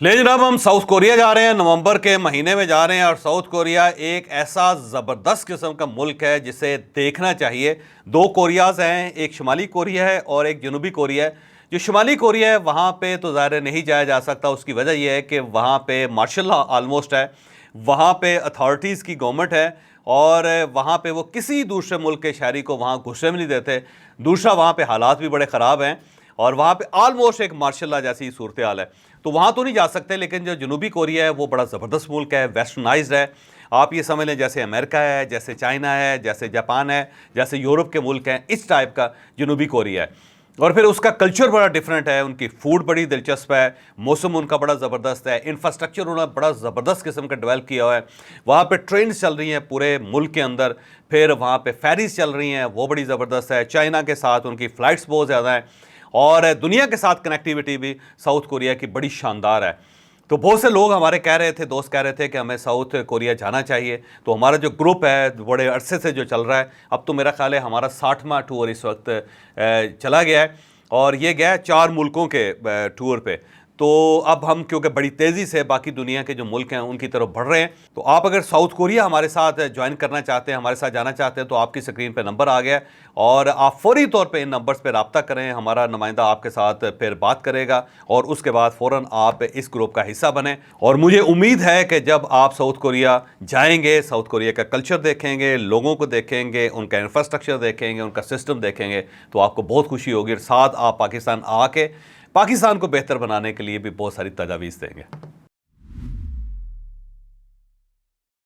लेकिन जनाब हम साउथ कोरिया जा रहे हैं, नवंबर के महीने में जा रहे हैं और साउथ कोरिया एक ऐसा ज़बरदस्त किस्म का मुल्क है जिसे देखना चाहिए। दो कोरियाज़ हैं, एक शुमाली कोरिया है और एक जनूबी कोरिया है। जो शुमाली कोरिया है वहाँ पे तो ज़ाहिर नहीं जाया जा सकता। उसकी वजह यह है कि वहाँ पे मार्शल लॉ आलमोस्ट है, वहाँ पे अथॉरिटीज़ की गवर्नमेंट है और वहाँ पे वो किसी दूसरे मुल्क के शहरी को वहाँ घुसने भी नहीं देते। दूसरा, वहाँ पे हालात भी बड़े ख़राब हैं और वहाँ पे आलमोस्ट एक मार्शल लॉ जैसी सूरत हाल है, तो वहाँ तो नहीं जा सकते। लेकिन जो जनूबी कोरिया है वो बड़ा ज़बरदस्त मुल्क है, वेस्टर्नाइज्ड है। आप ये समझ लें जैसे अमेरिका है, जैसे चाइना है, जैसे जापान है, जैसे यूरोप के मुल्क हैं, इस टाइप का जनूबी कोरिया है। और फिर उसका कल्चर बड़ा डिफरेंट है, उनकी फूड बड़ी दिलचस्प है, मौसम उनका बड़ा ज़बरदस्त है, इंफ्रास्ट्रक्चर उन्होंने बड़ा ज़बरदस्त किस्म का डेवलप किया हुआ है। वहाँ पे ट्रेन्स चल रही हैं पूरे मुल्क के अंदर, फिर वहाँ पे फेरीज चल रही हैं, वो बड़ी ज़बरदस्त है। चाइना के साथ उनकी फ़्लाइट्स बहुत ज़्यादा हैं और दुनिया के साथ कनेक्टिविटी भी साउथ कोरिया की बड़ी शानदार है। तो बहुत से लोग हमारे कह रहे थे, दोस्त कह रहे थे कि हमें साउथ कोरिया जाना चाहिए। तो हमारा जो ग्रुप है बड़े अरसे से जो चल रहा है, अब तो मेरा ख्याल है हमारा 60वां टूर इस वक्त चला गया है और ये गया है 4 मुल्कों के टूर पे। तो अब हम क्योंकि बड़ी तेज़ी से बाकी दुनिया के जो मुल्क हैं उनकी तरफ बढ़ रहे हैं, तो आप अगर साउथ कोरिया हमारे साथ ज्वाइन करना चाहते हैं, हमारे साथ जाना चाहते हैं, तो आपकी स्क्रीन पे नंबर आ गया और आप फौरी तौर पे इन नंबर्स पे रब्ता करें। हमारा नुमाइंदा आपके साथ फिर बात करेगा और उसके बाद फ़ौरन आप इस ग्रुप का हिस्सा बने। और मुझे उम्मीद है कि जब आप साउथ कोरिया जाएंगे, साउथ कोरिया का कल्चर देखेंगे, लोगों को देखेंगे, उनका इंफ्रास्ट्रक्चर देखेंगे, उनका सिस्टम देखेंगे, तो आपको बहुत खुशी होगी। और साथ आप पाकिस्तान आके पाकिस्तान को बेहतर बनाने के लिए भी बहुत सारी तजावीज़ देंगे।